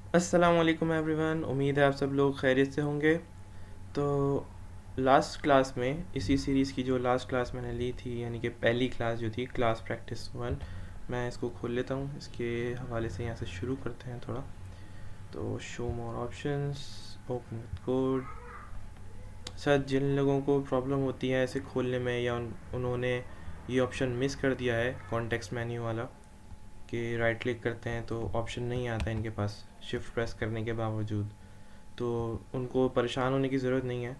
अस्सलामुअलैकुम एवरीवन, उम्मीद है आप सब लोग खैरियत से होंगे। तो लास्ट क्लास में, इसी सीरीज़ की जो लास्ट क्लास मैंने ली थी, यानी कि पहली क्लास जो थी क्लास प्रैक्टिस 1, मैं इसको खोल लेता हूँ। इसके हवाले से यहाँ से शुरू करते हैं थोड़ा। तो show more options, open with code. शायद जिन लोगों को प्रॉब्लम होती है ऐसे खोलने में, या उन्होंने ये ऑप्शन मिस कर दिया है कॉन्टेक्स्ट मेन्यू वाला, कि राइट क्लिक करते हैं तो ऑप्शन नहीं आता इनके पास शिफ्ट प्रेस करने के बावजूद, तो उनको परेशान होने की ज़रूरत नहीं है।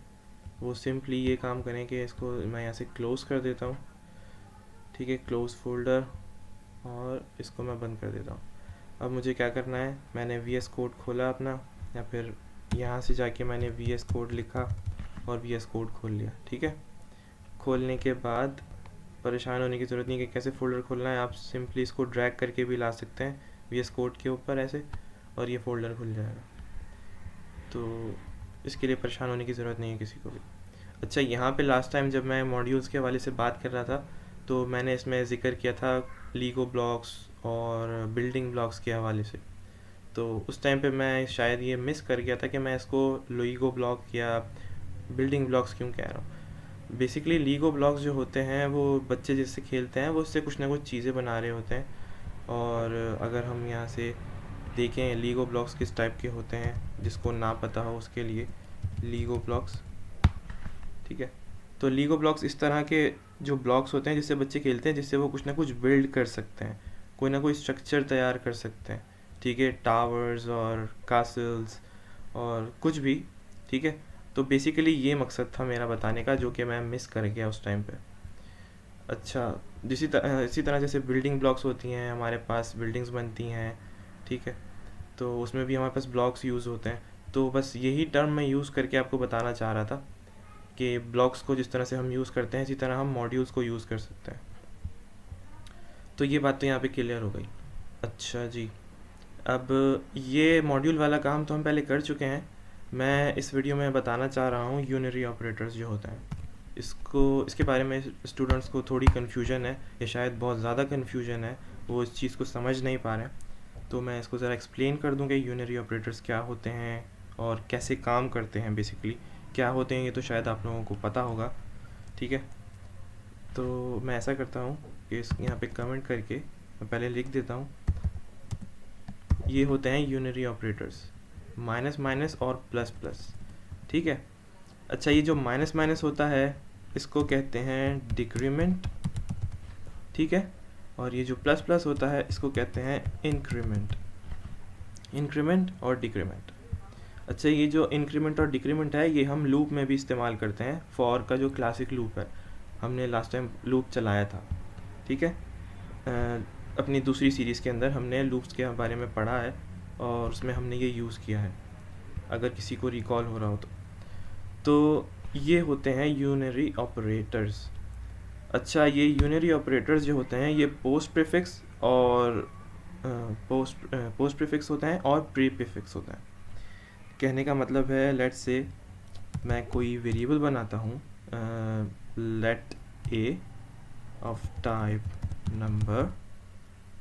वो सिंपली ये काम करें कि इसको मैं यहाँ से क्लोज़ कर देता हूँ। ठीक है, क्लोज़ फोल्डर, और इसको मैं बंद कर देता हूँ। अब मुझे क्या करना है, मैंने वी एस कोड खोला अपना, या फिर यहाँ से जाके मैंने वी एस कोड लिखा और वी एस कोड खोल लिया। ठीक है, खोलने के बाद परेशान होने की ज़रूरत नहीं है कि कैसे फ़ोल्डर खोलना है। आप सिंपली इसको ड्रैग करके भी ला सकते हैं वी एस कोड के ऊपर ऐसे, और ये फ़ोल्डर खुल जाएगा। तो इसके लिए परेशान होने की ज़रूरत नहीं है किसी को भी। अच्छा, यहाँ पे लास्ट टाइम जब मैं मॉड्यूल्स के हवाले से बात कर रहा था, तो मैंने इसमें ज़िक्र किया था लीगो ब्लॉक्स और बिल्डिंग ब्लॉक्स के हवाले से। तो उस टाइम पे मैं शायद ये मिस कर गया था कि मैं इसको लीगो ब्लॉक या बिल्डिंग ब्लॉक्स क्यों कह रहा हूँ। बेसिकली लीगो ब्लॉक्स जो होते हैं वो बच्चे जिससे खेलते हैं, वो उससे कुछ ना कुछ चीज़ें बना रहे होते हैं। और अगर हम यहाँ से देखें लीगो ब्लॉक्स किस टाइप के होते हैं, जिसको ना पता हो उसके लिए लीगो ब्लॉक्स। ठीक है, तो लीगो ब्लॉक्स इस तरह के जो ब्लॉक्स होते हैं जिससे बच्चे खेलते हैं, जिससे वो कुछ ना कुछ बिल्ड कर सकते हैं, कोई ना कोई स्ट्रक्चर तैयार कर सकते हैं। ठीक है, टावर्स और कासल्स और कुछ भी। ठीक है, तो बेसिकली ये मकसद था मेरा बताने का, जो कि मैं मिस कर गया उस टाइम पे। अच्छा, इसी तरह जैसे बिल्डिंग ब्लॉक्स होती हैं, हमारे पास बिल्डिंग्स बनती हैं। ठीक है, तो उसमें भी हमारे पास ब्लॉक्स यूज़ होते हैं। तो बस यही टर्म मैं यूज़ करके आपको बताना चाह रहा था कि ब्लॉक्स को जिस तरह से हम यूज़ करते हैं, इसी तरह हम मॉड्यूल्स को यूज़ कर सकते हैं। तो ये बात तो यहाँ पे क्लियर हो गई। अच्छा जी, अब ये मॉड्यूल वाला काम तो हम पहले कर चुके हैं। मैं इस वीडियो में बताना चाह रहा हूँ यूनरी ऑपरेटर्स जो होता है, इसके बारे में स्टूडेंट्स को थोड़ी कन्फ्यूजन है, या शायद बहुत ज़्यादा कन्फ्यूजन है, वो इस चीज़ को समझ नहीं पा रहे हैं। तो मैं इसको ज़रा एक्सप्लेन कर दूँ कि यूनरी ऑपरेटर्स क्या होते हैं और कैसे काम करते हैं। बेसिकली क्या होते हैं ये तो शायद आप लोगों को पता होगा। ठीक है, तो मैं ऐसा करता हूँ कि यहाँ पे कमेंट करके मैं पहले लिख देता हूँ, ये होते हैं यूनरी ऑपरेटर्स, माइनस माइनस और प्लस प्लस। ठीक है, अच्छा, ये जो माइनस माइनस होता है इसको कहते हैं डिक्रीमेंट। ठीक है, और ये जो प्लस प्लस होता है इसको कहते हैं इंक्रीमेंट। इंक्रीमेंट और डिक्रीमेंट। अच्छा, ये जो इंक्रीमेंट और डिक्रीमेंट है ये हम लूप में भी इस्तेमाल करते हैं। फॉर का जो क्लासिक लूप है, हमने लास्ट टाइम लूप चलाया था। ठीक है, अपनी दूसरी सीरीज़ के अंदर हमने लूप्स के बारे में पढ़ा है और उसमें हमने ये यूज़ किया है, अगर किसी को रिकॉल हो रहा हो तो ये होते हैं यूनरी ऑपरेटर्स। अच्छा, ये यूनरी ऑपरेटर्स जो होते हैं ये पोस्ट प्रीफिक्स और पोस्ट प्रीफिक्स होते हैं और प्री प्रीफिक्स होते हैं। कहने का मतलब है, लेट से मैं कोई वेरिएबल बनाता हूँ, let A of type number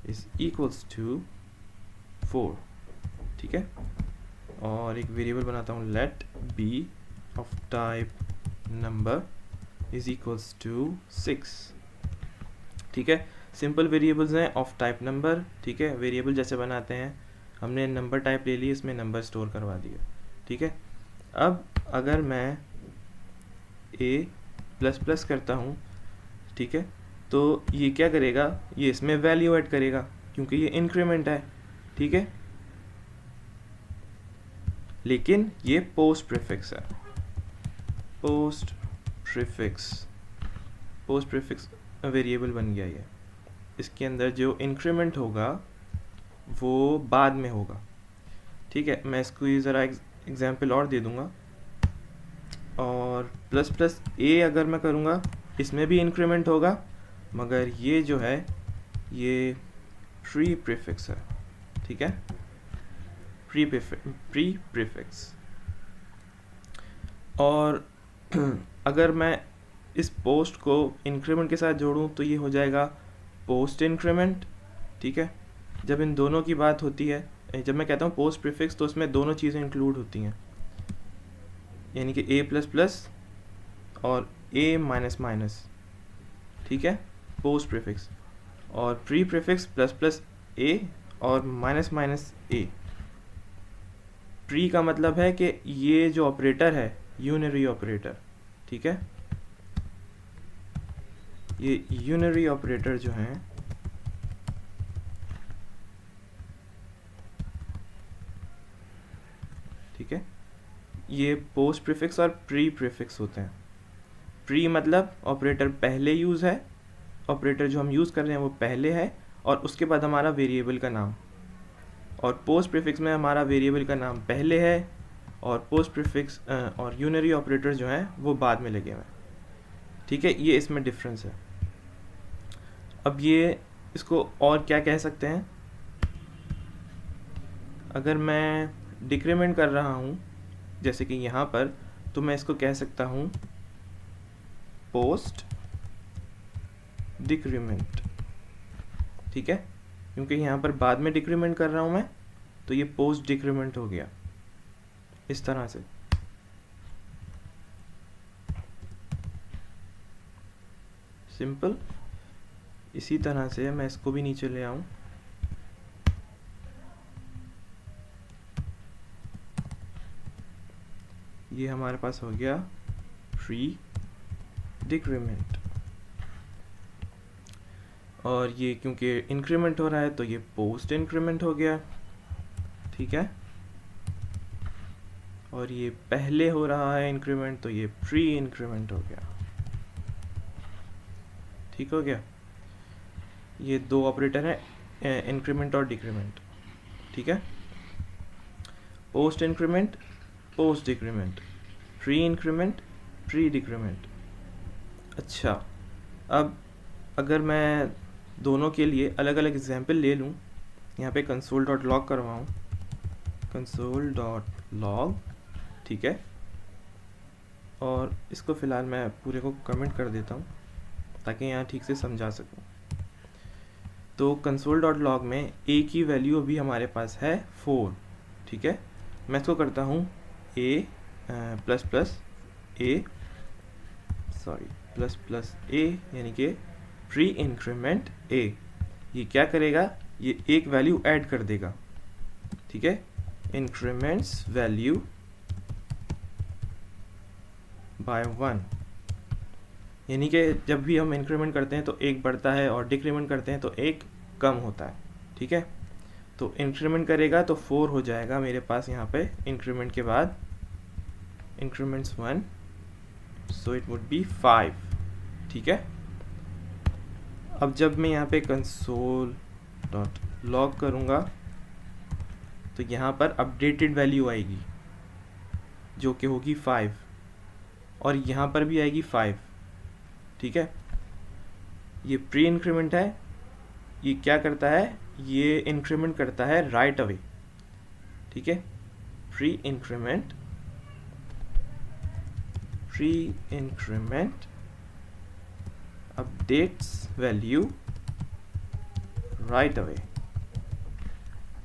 is equals to 4। ठीक है, और एक वेरिएबल बनाता हूँ let B of type number is equals to 6। ठीक है, सिंपल वेरिएबल्स हैं ऑफ टाइप नंबर। ठीक है, वेरिएबल जैसे बनाते हैं, हमने नंबर टाइप ले ली, इसमें नंबर स्टोर करवा दिया। ठीक है, अब अगर मैं ए प्लस प्लस करता हूँ, ठीक है, तो ये क्या करेगा, ये इसमें वैल्यू ऐड करेगा क्योंकि ये इंक्रीमेंट है। ठीक है, लेकिन ये पोस्ट प्रीफिक्स है। पोस्ट प्रीफिक्स वेरिएबल बन गया ये। इसके अंदर जो इंक्रीमेंट होगा वो बाद में होगा। ठीक है, मैं इसको ज़रा एग्जांपल और दे दूंगा। और प्लस प्लस ए अगर मैं करूँगा, इसमें भी इंक्रीमेंट होगा, मगर ये जो है ये प्री प्रीफिक्स है। ठीक है, प्री प्रीफिक्स। और अगर मैं इस पोस्ट को इंक्रीमेंट के साथ जोड़ूं तो ये हो जाएगा पोस्ट इंक्रीमेंट। ठीक है, जब इन दोनों की बात होती है जब मैं कहता हूँ पोस्ट प्रीफिक्स तो उसमें दोनों चीज़ें इंक्लूड होती हैं, यानी कि ए प्लस प्लस और ए माइनस माइनस, ठीक है, पोस्ट प्रीफिक्स। और प्री प्रीफिक्स प्लस प्लस ए और माइनस माइनस ए। प्री का मतलब है कि ये जो ऑपरेटर है यूनरी ऑपरेटर, ठीक है, ये यूनरी ऑपरेटर जो हैं ठीक है, ये पोस्ट प्रीफिक्स और प्री प्रीफिक्स होते हैं। प्री मतलब ऑपरेटर पहले यूज़ है, ऑपरेटर जो हम यूज़ कर रहे हैं वो पहले है और उसके बाद हमारा वेरिएबल का नाम। और पोस्ट प्रीफिक्स में हमारा वेरिएबल का नाम पहले है और पोस्ट प्रीफिक्स और यूनरी ऑपरेटर जो हैं वो बाद में लगे हुए हैं, ठीक है, ये इसमें डिफरेंस है। अब ये इसको और क्या कह सकते हैं, अगर मैं डिक्रीमेंट कर रहा हूँ जैसे कि यहाँ पर, तो मैं इसको कह सकता हूँ पोस्ट डिक्रीमेंट, ठीक है, क्योंकि यहाँ पर बाद में डिक्रीमेंट कर रहा हूँ मैं, तो ये पोस्ट डिक्रीमेंट हो गया इस तरह से। सिंपल। इसी तरह से मैं इसको भी नीचे ले आऊँ, ये हमारे पास हो गया प्री डिक्रीमेंट। और ये क्योंकि इंक्रीमेंट हो रहा है तो ये पोस्ट इंक्रीमेंट हो गया, ठीक है, और ये पहले हो रहा है इंक्रीमेंट तो ये प्री इंक्रीमेंट हो गया, ठीक हो गया। ये दो ऑपरेटर हैं, इंक्रीमेंट और डिक्रीमेंट, ठीक है, post increment post decrement, pre increment pre decrement. अच्छा, अब अगर मैं दोनों के लिए अलग अलग एग्जाम्पल ले लूँ, यहाँ पे कंसोल डॉट लॉग करवाऊँ, कंसोल डॉट लॉग, ठीक है, और इसको फ़िलहाल मैं पूरे को कमेंट कर देता हूँ ताकि यहाँ ठीक से समझा सकूँ। तो कंसोल डॉट लॉग में ए की वैल्यू अभी हमारे पास है 4, ठीक है, मैं इसको करता हूँ ए प्लस प्लस ए प्लस प्लस ए, यानी कि प्री इंक्रीमेंट ए। ये क्या करेगा, ये एक वैल्यू ऐड कर देगा, ठीक है, इंक्रीमेंट्स वैल्यू बाय 1, यानी कि जब भी हम इंक्रीमेंट करते हैं तो एक बढ़ता है और डिक्रीमेंट करते हैं तो एक कम होता है, ठीक है। तो इंक्रीमेंट करेगा तो 4 हो जाएगा मेरे पास यहाँ पे इंक्रीमेंट के बाद, increments 1, so it would be 5, ठीक है। अब जब मैं यहाँ पे कंसोल डॉट लॉग करूँगा तो यहाँ पर अपडेटेड वैल्यू आएगी जो कि होगी 5, और यहाँ पर भी आएगी 5, ठीक है। ये प्री इंक्रीमेंट है, ये क्या करता है, ये इंक्रीमेंट करता है राइट अवे, ठीक है, pre increment updates value right away,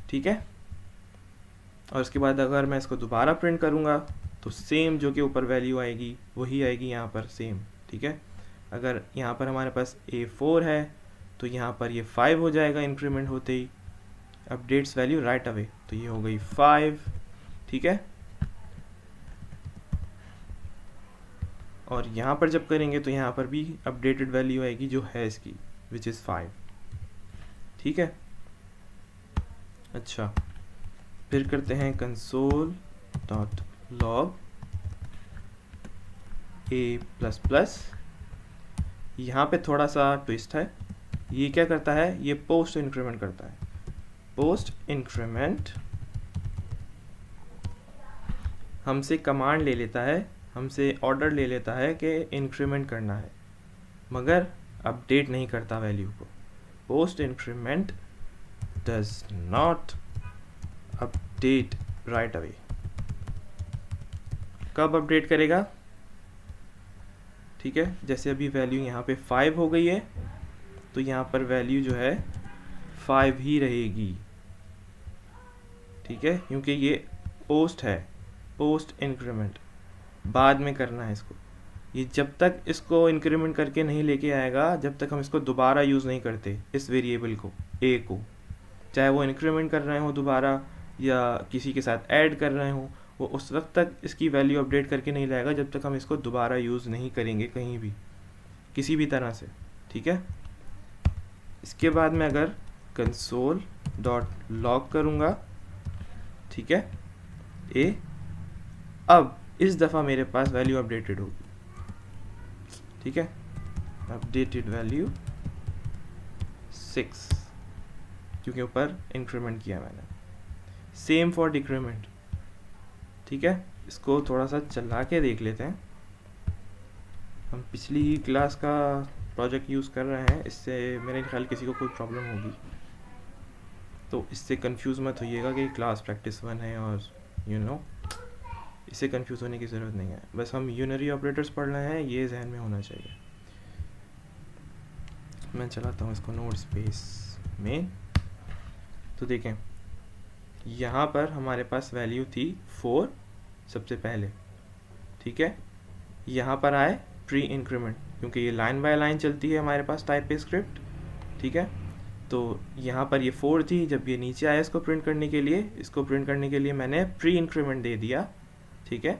ठीक है। और उसके बाद अगर मैं इसको दोबारा प्रिंट करूँगा तो सेम जो कि ऊपर वैल्यू आएगी वही आएगी यहाँ पर सेम, ठीक है। अगर यहाँ पर हमारे पास A4 है तो यहाँ पर ये 5 हो जाएगा इंक्रीमेंट होते ही, अपडेट्स वैल्यू राइट अवे, तो ये हो गई 5, ठीक है। और यहाँ पर जब करेंगे तो यहाँ पर भी अपडेटेड वैल्यू आएगी जो है इसकी, विच इज़ 5, ठीक है। अच्छा, फिर करते हैं कंसोल डॉट लॉग ए प्लस प्लस। यहाँ पे थोड़ा सा ट्विस्ट है, ये क्या करता है, ये पोस्ट इंक्रीमेंट करता है। पोस्ट इंक्रीमेंट हमसे कमांड ले लेता है, हमसे ऑर्डर ले लेता है कि इंक्रीमेंट करना है, मगर अपडेट नहीं करता वैल्यू को। Post increment does not update right away. कब अपडेट करेगा, ठीक है, जैसे अभी वैल्यू यहाँ पे 5 हो गई है तो यहाँ पर वैल्यू जो है 5 ही रहेगी, ठीक है, क्योंकि ये पोस्ट है, पोस्ट इंक्रीमेंट, बाद में करना है इसको। ये जब तक इसको इंक्रीमेंट करके नहीं लेके आएगा, जब तक हम इसको दोबारा यूज़ नहीं करते, इस वेरिएबल को, ए को, चाहे वो इंक्रीमेंट कर रहे हो दोबारा या किसी के साथ ऐड कर रहे हो, वो उस वक्त तक इसकी वैल्यू अपडेट करके नहीं लाएगा जब तक हम इसको दोबारा यूज़ नहीं करेंगे कहीं भी, किसी भी तरह से। ठीक है, इसके बाद मैं अगर console.log करूँगा, ठीक है, ए, अब इस दफ़ा मेरे पास वैल्यू अपडेटेड होगी। ठीक है, अपडेटेड वैल्यू 6, क्योंकि ऊपर इंक्रीमेंट किया मैंने। Same for decrement. ठीक है, इसको थोड़ा सा चला के देख लेते हैं। हम पिछली ही क्लास का प्रोजेक्ट यूज़ कर रहे हैं, इससे मेरे ख्याल किसी को कोई प्रॉब्लम होगी, तो इससे कंफ्यूज मत होइएगा कि क्लास प्रैक्टिस 1 है और इससे कंफ्यूज होने की ज़रूरत नहीं है। बस हम यूनरी ऑपरेटर्स पढ़ रहे हैं, ये जहन में होना चाहिए। मैं चलाता हूँ इसको नोड स्पेस में, तो देखें यहाँ पर हमारे पास वैल्यू थी 4 सबसे पहले। ठीक है, यहाँ पर आए प्री इंक्रीमेंट, क्योंकि ये लाइन बाय लाइन चलती है हमारे पास टाइप पे स्क्रिप्ट। ठीक है, तो यहाँ पर ये 4 थी, जब ये नीचे आया इसको प्रिंट करने के लिए मैंने प्री इंक्रीमेंट दे दिया। ठीक है,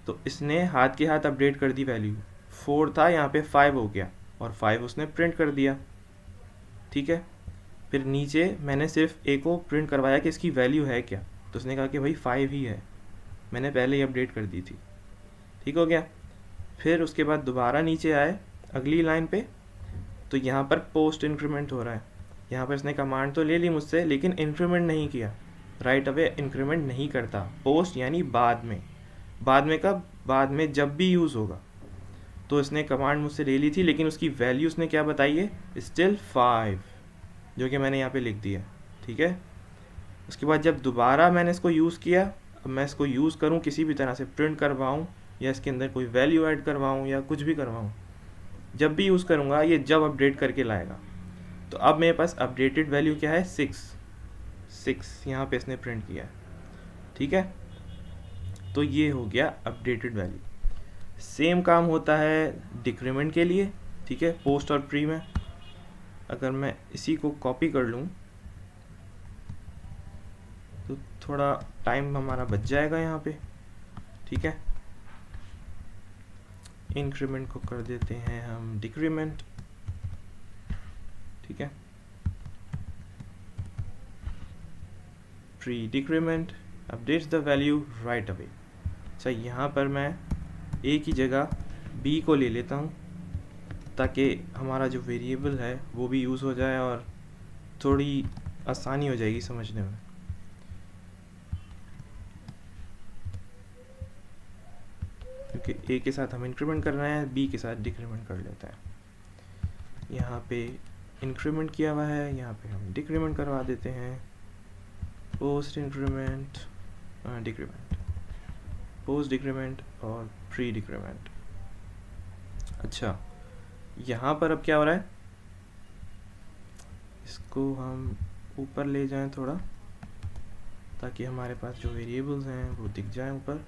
तो इसने हाथ के हाथ अपडेट कर दी वैल्यू। 4 था, यहाँ पे 5 हो गया और 5 उसने प्रिंट कर दिया। ठीक है, फिर नीचे मैंने सिर्फ ए को प्रिंट करवाया कि इसकी वैल्यू है क्या, तो उसने कहा कि भाई 5 ही है, मैंने पहले ही अपडेट कर दी थी। ठीक हो गया। फिर उसके बाद दोबारा नीचे आए अगली लाइन पे, तो यहाँ पर पोस्ट इंक्रीमेंट हो रहा है। यहाँ पर इसने कमांड तो ले ली मुझसे, लेकिन इंक्रीमेंट नहीं किया, राइट अवे इंक्रीमेंट नहीं करता। पोस्ट यानी बाद में, बाद में कब, बाद में जब भी यूज़ होगा। तो इसने कमांड मुझसे ले ली थी, लेकिन उसकी वैल्यू उसने क्या बताई है, स्टिल 5, जो कि मैंने यहाँ पे लिख दिया। ठीक है, उसके बाद जब दोबारा मैंने इसको यूज़ किया, अब मैं इसको यूज़ करूँ किसी भी तरह से, प्रिंट करवाऊँ या इसके अंदर कोई वैल्यू ऐड करवाऊँ या कुछ भी करवाऊँ, जब भी यूज़ करूँगा ये जब अपडेट करके लाएगा। तो अब मेरे पास अपडेटेड वैल्यू क्या है, 6 यहाँ पे इसने प्रिंट किया है। ठीक है, तो ये हो गया अपडेटेड वैल्यू। सेम काम होता है डिक्रीमेंट के लिए। ठीक है, पोस्ट और प्री में अगर मैं इसी को कॉपी कर लूँ तो थोड़ा टाइम हमारा बच जाएगा यहाँ पे। ठीक है, इंक्रीमेंट को कर देते हैं हम डिक्रीमेंट। ठीक है, pre decrement updates the value right away. अच्छा, यहाँ पर मैं ए की जगह बी को ले लेता हूँ, ताकि हमारा जो वेरिएबल है वो भी यूज़ हो जाए और थोड़ी आसानी हो जाएगी समझने में। क्योंकि ए के साथ हम इंक्रीमेंट कर रहे हैं, बी के साथ डिक्रीमेंट कर लेते हैं। यहाँ पे इंक्रीमेंट किया हुआ है, यहाँ पे हम डिक्रीमेंट करवा देते हैं। Post increment, decrement, post decrement और प्री डिक्रीमेंट। अच्छा, यहाँ पर अब क्या हो रहा है, इसको हम ऊपर ले जाएं थोड़ा, ताकि हमारे पास जो वेरिएबल्स हैं वो दिख जाएं ऊपर।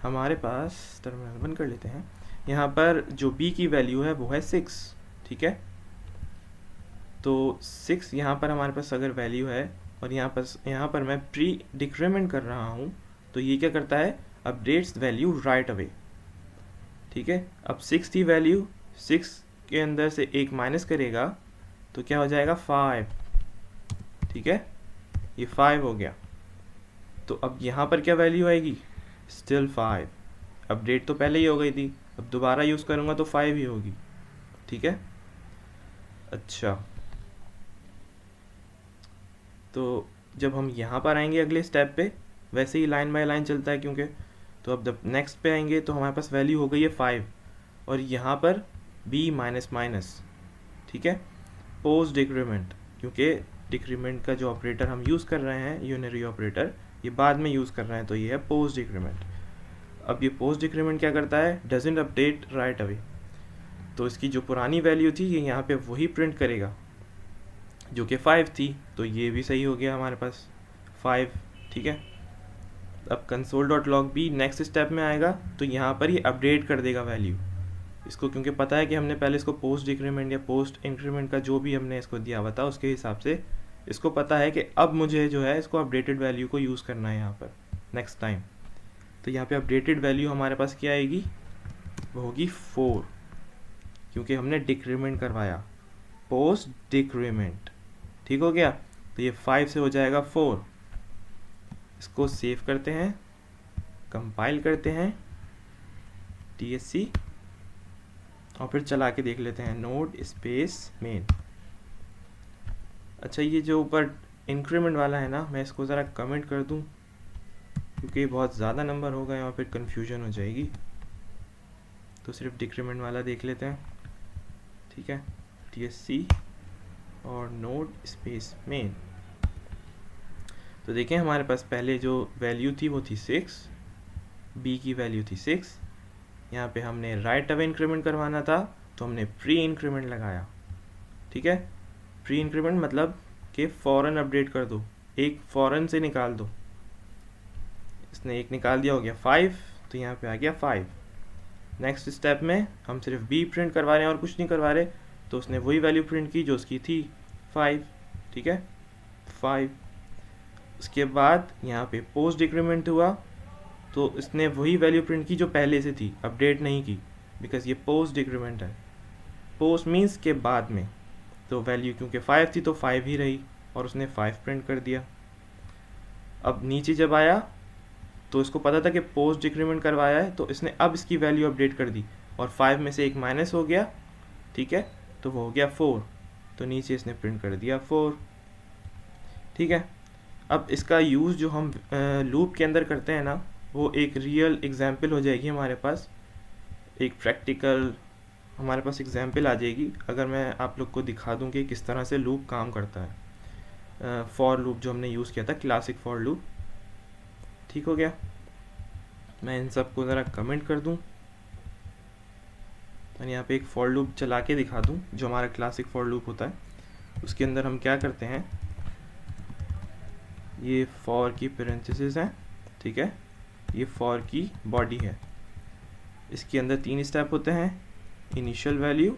हमारे पास, टर्मिनल बंद कर लेते हैं। यहाँ पर जो b की वैल्यू है वो है 6। ठीक है, तो 6 यहाँ पर हमारे पास अगर वैल्यू है और यहाँ पर मैं प्री डिक्रीमेंट कर रहा हूँ, तो ये क्या करता है, अपडेट्स वैल्यू राइट अवे। ठीक है, अब 6 थी वैल्यू, 6 के अंदर से एक माइनस करेगा तो क्या हो जाएगा, 5। ठीक है, ये 5 हो गया। तो अब यहाँ पर क्या वैल्यू आएगी, स्टिल 5। अपडेट तो पहले ही हो गई थी, अब दोबारा यूज़ करूँगा तो 5 ही होगी। ठीक है, अच्छा, तो जब हम यहाँ पर आएंगे अगले स्टेप पे, वैसे ही लाइन बाय लाइन चलता है क्योंकि, तो अब जब नेक्स्ट पे आएंगे तो हमारे पास वैल्यू हो गई है 5 और यहाँ पर b माइनस माइनस। ठीक है, पोस्ट डिक्रीमेंट, क्योंकि डिक्रीमेंट का जो ऑपरेटर हम यूज़ कर रहे हैं, यूनरी ऑपरेटर, ये बाद में यूज़ कर रहे हैं, तो ये है पोस्ट डिक्रीमेंट। अब ये पोस्ट डिक्रीमेंट क्या करता है, डजंट अपडेट राइट अवे। तो इसकी जो पुरानी वैल्यू थी ये यहाँ पे वही प्रिंट करेगा जो कि 5 थी, तो ये भी सही हो गया हमारे पास 5, ठीक है। अब console.log भी नेक्स्ट स्टेप में आएगा, तो यहाँ पर ही अपडेट कर देगा वैल्यू इसको, क्योंकि पता है कि हमने पहले इसको पोस्ट डिक्रीमेंट या पोस्ट इंक्रीमेंट का जो भी हमने इसको दिया हुआ था उसके हिसाब से इसको पता है कि अब मुझे जो है इसको अपडेटेड वैल्यू को यूज़ करना है यहाँ पर नेक्स्ट टाइम। तो यहाँ पे अपडेटेड वैल्यू हमारे पास क्या आएगी, वो होगी 4, क्योंकि हमने डिक्रीमेंट करवाया, पोस्ट डिक्रीमेंट, ठीक हो गया। तो ये 5 से हो जाएगा 4। इसको सेव करते हैं, कंपाइल करते हैं TSC और फिर चला के देख लेते हैं नोड स्पेस मेन। अच्छा, ये जो ऊपर इंक्रीमेंट वाला है ना, मैं इसको ज़रा कमेंट कर दूं क्योंकि बहुत ज़्यादा नंबर हो गए और फिर कंफ्यूजन हो जाएगी। तो सिर्फ डिक्रीमेंट वाला देख लेते हैं, ठीक है। TSC और नोड स्पेस मेन। तो देखें हमारे पास पहले जो वैल्यू थी वो थी 6, b की वैल्यू थी 6। यहाँ पे हमने राइट अवे इंक्रीमेंट करवाना था तो हमने प्री इंक्रीमेंट लगाया, ठीक है। प्री इंक्रीमेंट मतलब कि फ़ौरन अपडेट कर दो, एक फ़ौरन से निकाल दो। इसने एक निकाल दिया, हो गया 5, तो यहाँ पे आ गया 5। नेक्स्ट स्टेप में हम सिर्फ b प्रिंट करवा रहे हैं और कुछ नहीं करवा रहे, तो उसने वही वैल्यू प्रिंट की जो उसकी थी 5, ठीक है 5। उसके बाद यहाँ पे पोस्ट डिक्रीमेंट हुआ तो इसने वही वैल्यू प्रिंट की जो पहले से थी, अपडेट नहीं की, बिकॉज ये पोस्ट डिक्रीमेंट है। पोस्ट मीन्स के बाद में, तो वैल्यू क्योंकि 5 थी तो 5 ही रही और उसने 5 प्रिंट कर दिया। अब नीचे जब आया तो इसको पता था कि पोस्ट डिक्रीमेंट करवाया है, तो इसने अब इसकी वैल्यू अपडेट कर दी और 5 में से एक माइनस हो गया, ठीक है, तो वो हो गया 4। तो नीचे इसने प्रिंट कर दिया 4, ठीक है। अब इसका यूज़ जो हम लूप के अंदर करते हैं ना, वो एक रियल एग्जाम्पल हो जाएगी हमारे पास, एक प्रैक्टिकल हमारे पास एग्जाम्पल आ जाएगी अगर मैं आप लोग को दिखा दूँ कि किस तरह से लूप काम करता है। फॉर लूप जो हमने यूज़ किया था, क्लासिक फॉर लूप, ठीक हो गया। मैं इन सब को ज़रा कमेंट कर दूँ और यहाँ पे एक फॉर लूप चला के दिखा दूँ जो हमारा क्लासिक फॉर लूप होता है। उसके अंदर हम क्या करते हैं, ये फॉर की पेरेंथेसिस है, ठीक है, ये फॉर की बॉडी है। इसके अंदर 3 स्टेप होते हैं, initial value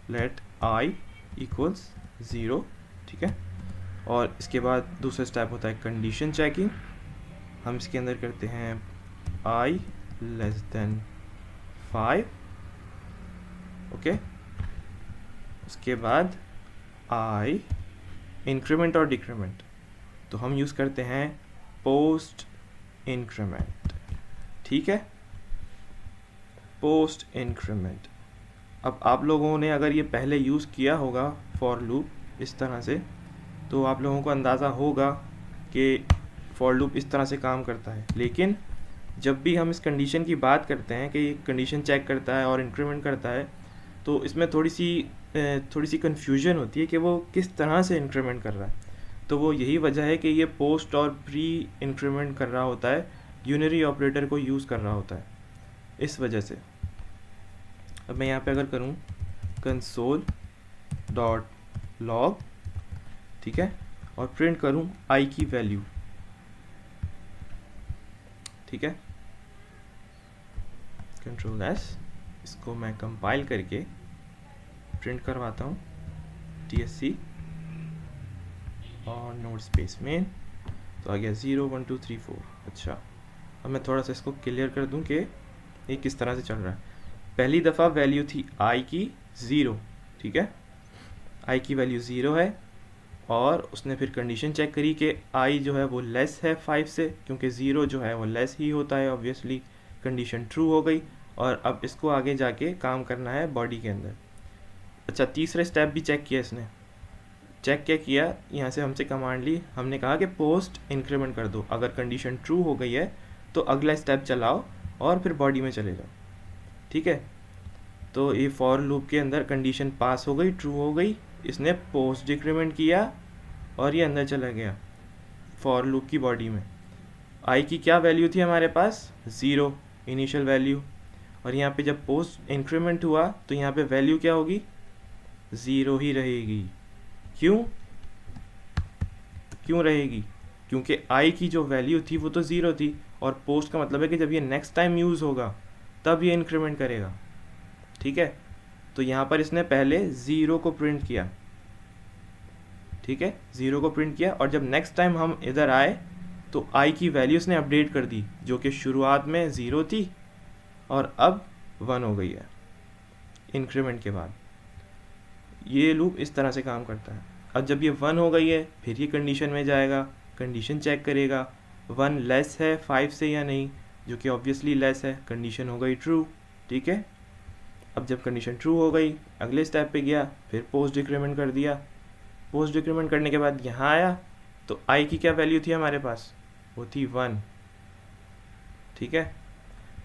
let i equals 0, ठीक है, और इसके बाद दूसरा स्टेप होता है कंडीशन चेकिंग। हम इसके अंदर करते हैं i लेस देन 5, ओके। उसके बाद i इंक्रीमेंट और डिक्रीमेंट, तो हम यूज़ करते हैं पोस्ट इंक्रीमेंट, ठीक है, पोस्ट इंक्रीमेंट। अब आप लोगों ने अगर ये पहले यूज़ किया होगा फॉर लूप इस तरह से, तो आप लोगों को अंदाज़ा होगा कि फॉर लूप इस तरह से काम करता है। लेकिन जब भी हम इस कंडीशन की बात करते हैं कि ये कंडीशन चेक करता है और इंक्रीमेंट करता है, तो इसमें थोड़ी सी कन्फ्यूजन होती है कि वो किस तरह से इंक्रीमेंट कर रहा है। तो वो यही वजह है कि ये पोस्ट और प्री इंक्रीमेंट कर रहा होता है, यूनरी ऑपरेटर को यूज़ कर रहा होता है, इस वजह से। अब मैं यहाँ पे अगर करूँ console.log, ठीक है, और प्रिंट करूँ i की वैल्यू, ठीक है, कंट्रोल S, इसको मैं कंपाइल करके प्रिंट करवाता हूँ TSC और नोड स्पेस मेन, तो आ गया 0 1 2 3 4। अच्छा, अब मैं थोड़ा सा इसको क्लियर कर दूं कि ये किस तरह से चल रहा है। पहली दफ़ा वैल्यू थी i की 0, ठीक है, i की वैल्यू 0 है और उसने फिर कंडीशन चेक करी कि i जो है वो लेस है 5 से, क्योंकि 0 जो है वो लेस ही होता है, ऑब्वियसली कंडीशन ट्रू हो गई। और अब इसको आगे जाके काम करना है बॉडी के अंदर। अच्छा, तीसरा स्टेप भी चेक किया इसने। चेक क्या किया, यहाँ से हमसे कमांड ली, हमने कहा कि पोस्ट इंक्रीमेंट कर दो, अगर कंडीशन ट्रू हो गई है तो अगला स्टेप चलाओ और फिर बॉडी में चले जाओ, ठीक है। तो ये फॉर लूप के अंदर कंडीशन पास हो गई, ट्रू हो गई, इसने पोस्ट डिक्रीमेंट किया और ये अंदर चला गया फॉर लूप की बॉडी में। i की क्या वैल्यू थी हमारे पास, 0 इनिशियल वैल्यू, और यहाँ पे जब पोस्ट इंक्रीमेंट हुआ तो यहाँ पे वैल्यू क्या होगी, 0 ही रहेगी। क्यों रहेगी, क्योंकि आई की जो वैल्यू थी वो तो 0 थी, और पोस्ट का मतलब है कि जब ये नेक्स्ट टाइम यूज़ होगा तब ये इंक्रीमेंट करेगा। ठीक है, तो यहाँ पर इसने पहले 0 को प्रिंट किया। ठीक है, 0 को प्रिंट किया, और जब नेक्स्ट टाइम हम इधर आए तो आई की वैल्यू इसने अपडेट कर दी, जो कि शुरुआत में 0 थी और अब 1 हो गई है इंक्रीमेंट के बाद। ये लूप इस तरह से काम करता है। अब जब ये 1 हो गई है फिर ये कंडीशन में जाएगा, कंडीशन चेक करेगा 1 लेस है 5 से या नहीं, जो कि ऑब्वियसली लेस है, कंडीशन हो गई ट्रू। ठीक है, अब जब कंडीशन ट्रू हो गई अगले स्टेप पे गया, फिर पोस्ट डिक्रीमेंट कर दिया। पोस्ट डिक्रीमेंट करने के बाद यहाँ आया तो आई की क्या वैल्यू थी हमारे पास, वो थी 1। ठीक है,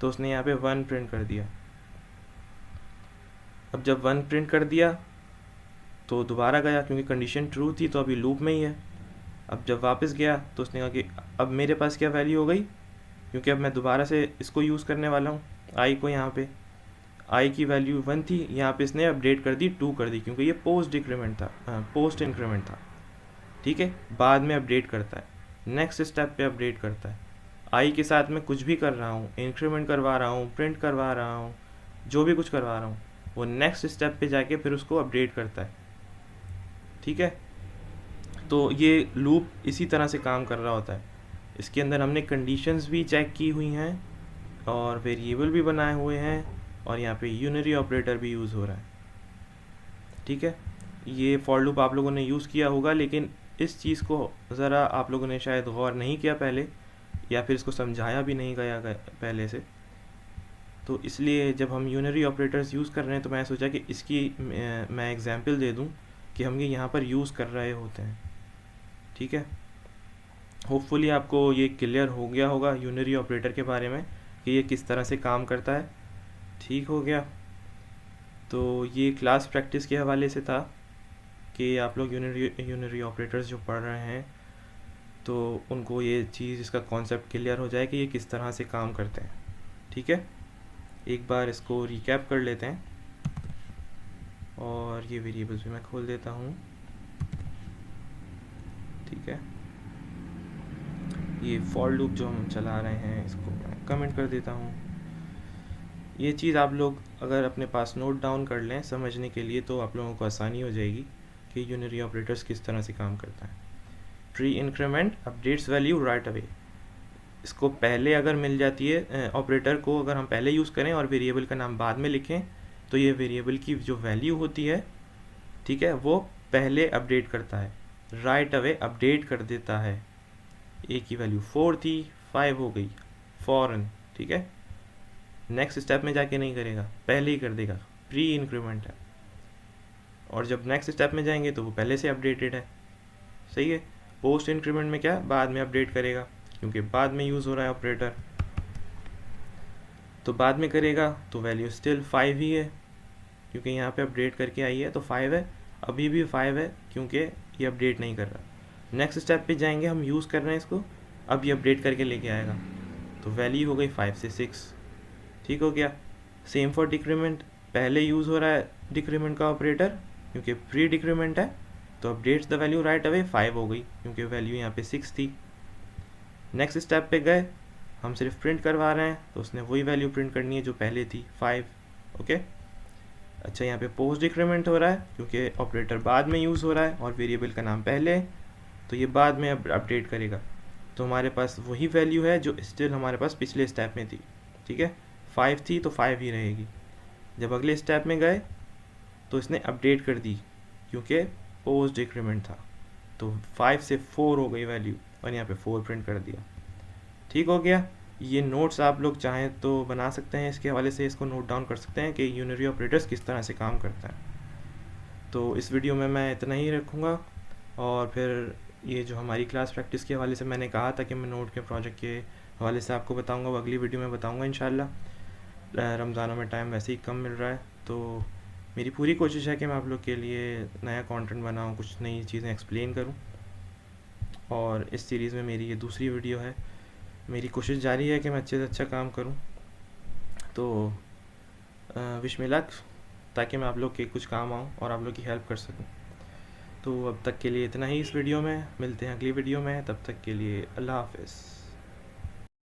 तो उसने यहाँ पे 1 प्रिंट कर दिया। अब जब 1 प्रिंट कर दिया तो दोबारा गया, क्योंकि कंडीशन ट्रू थी तो अभी लूप में ही है। अब जब वापस गया तो उसने कहा कि अब मेरे पास क्या वैल्यू हो गई, क्योंकि अब मैं दोबारा से इसको यूज़ करने वाला हूँ आई को। यहाँ पे आई की वैल्यू 1 थी, यहाँ पे इसने अपडेट कर दी 2 कर दी, क्योंकि ये पोस्ट डिक्रीमेंट था, पोस्ट इंक्रीमेंट था। ठीक है, बाद में अपडेट करता है, नेक्स्ट स्टेप पे अपडेट करता है। आई के साथ मैं कुछ भी कर रहा हूँ, इंक्रीमेंट करवा रहा हूँ, प्रिंट करवा रहा हूँ, जो भी कुछ करवा रहा हूँ, वो नेक्स्ट स्टेप पे जाके फिर उसको अपडेट करता है। ठीक है, तो ये लूप इसी तरह से काम कर रहा होता है। इसके अंदर हमने कंडीशंस भी चेक की हुई हैं और वेरिएबल भी बनाए हुए हैं, और यहाँ पे यूनरी ऑपरेटर भी यूज़ हो रहा है। ठीक है, ये फॉर लूप आप लोगों ने यूज़ किया होगा, लेकिन इस चीज़ को ज़रा आप लोगों ने शायद गौर नहीं किया पहले, या फिर इसको समझाया भी नहीं गया पहले से। तो इसलिए जब हम यूनरी ऑपरेटर्स यूज़ कर रहे हैं तो मैं सोचा कि इसकी मैं एग्जांपल दे दूं कि हम ये यहाँ पर यूज़ कर रहे होते हैं। ठीक है, होपफुली आपको ये क्लियर हो गया होगा यूनरी ऑपरेटर के बारे में कि ये किस तरह से काम करता है। ठीक हो गया, तो ये क्लास प्रैक्टिस के हवाले से था कि आप लोग यूनरी ऑपरेटर्स जो पढ़ रहे हैं तो उनको ये चीज़, इसका कॉन्सेप्ट क्लियर हो जाए कि ये किस तरह से काम करते हैं। ठीक है, एक बार इसको रिकैप कर लेते हैं, और ये वेरिएबल्स भी मैं खोल देता हूँ। ठीक है, ये फॉर लूप जो हम चला रहे हैं इसको मैं कमेंट कर देता हूँ। ये चीज़ आप लोग अगर अपने पास नोट डाउन कर लें समझने के लिए तो आप लोगों को आसानी हो जाएगी कि यूनरी ऑपरेटर्स किस तरह से काम करता है। Pre increment updates value right away, इसको पहले अगर मिल जाती है ऑपरेटर को, अगर हम पहले यूज़ करें और वेरिएबल का नाम बाद में लिखें तो ये वेरिएबल की जो वैल्यू होती है, ठीक है, वो पहले अपडेट करता है, राइट अवे अपडेट कर देता है। ए की वैल्यू 4 थी, 5 हो गई फौरन। ठीक है, नेक्स्ट स्टेप में जाके नहीं करेगा, पहले ही कर देगा, प्री इंक्रीमेंट है। और जब नेक्स्ट स्टेप में जाएंगे तो वो पहले से अपडेटेड है। सही है, पोस्ट इंक्रीमेंट में क्या, बाद में अपडेट करेगा, क्योंकि बाद में यूज़ हो रहा है ऑपरेटर, तो बाद में करेगा तो वैल्यू स्टिल 5 ही है, क्योंकि यहाँ पे अपडेट करके आई है तो 5 है, अभी भी 5 है क्योंकि ये अपडेट नहीं कर रहा। नेक्स्ट स्टेप पे जाएंगे, हम यूज़ कर रहे हैं इसको, अब ये अपडेट करके लेके आएगा, तो वैल्यू हो गई 5 से 6। ठीक हो गया। सेम फॉर डिक्रीमेंट, पहले यूज़ हो रहा है डिक्रीमेंट का ऑपरेटर क्योंकि प्री डिक्रीमेंट है, तो updates the value right away 5 हो गई, क्योंकि वैल्यू यहाँ पे 6 थी। नेक्स्ट स्टेप पे गए, हम सिर्फ प्रिंट करवा रहे हैं तो उसने वही वैल्यू प्रिंट करनी है जो पहले थी, 5। ओके, अच्छा, यहाँ पे पोस्ट डिक्रीमेंट हो रहा है क्योंकि ऑपरेटर बाद में यूज़ हो रहा है और वेरिएबल का नाम पहले है, तो ये बाद में अपडेट करेगा, तो हमारे पास वही वैल्यू है जो स्टिल हमारे पास पिछले स्टेप में थी। ठीक है, 5 थी तो 5 ही रहेगी। जब अगले स्टेप में गए तो इसने अपडेट कर दी क्योंकि पोस्ट डिक्रीमेंट था, तो 5 से 4 हो गई वैल्यू और यहाँ पे 4 प्रिंट कर दिया। ठीक हो गया। ये नोट्स आप लोग चाहें तो बना सकते हैं, इसके हवाले से इसको नोट डाउन कर सकते हैं कि यूनरी ऑपरेटर्स किस तरह से काम करता है। तो इस वीडियो में मैं इतना ही रखूँगा, और फिर ये जो हमारी क्लास प्रैक्टिस के हवाले से मैंने कहा था कि मैं नोट के प्रोजेक्ट के हवाले से आपको बताऊँगा, वो अगली वीडियो में बताऊँगा इंशाल्लाह। रमज़ानों में टाइम वैसे ही कम मिल रहा है, तो मेरी पूरी कोशिश है कि मैं आप लोग के लिए नया कंटेंट बनाऊँ, कुछ नई चीज़ें एक्सप्लेन करूँ। और इस सीरीज़ में मेरी ये दूसरी वीडियो है। मेरी कोशिश जारी है कि मैं अच्छे से अच्छा काम करूँ। तो विश मी लक, ताकि मैं आप लोग के कुछ काम आऊँ और आप लोग की हेल्प कर सकूँ। तो अब तक के लिए इतना ही इस वीडियो में, मिलते हैं अगली वीडियो में, तब तक के लिए अल्लाह हाफ़िज़।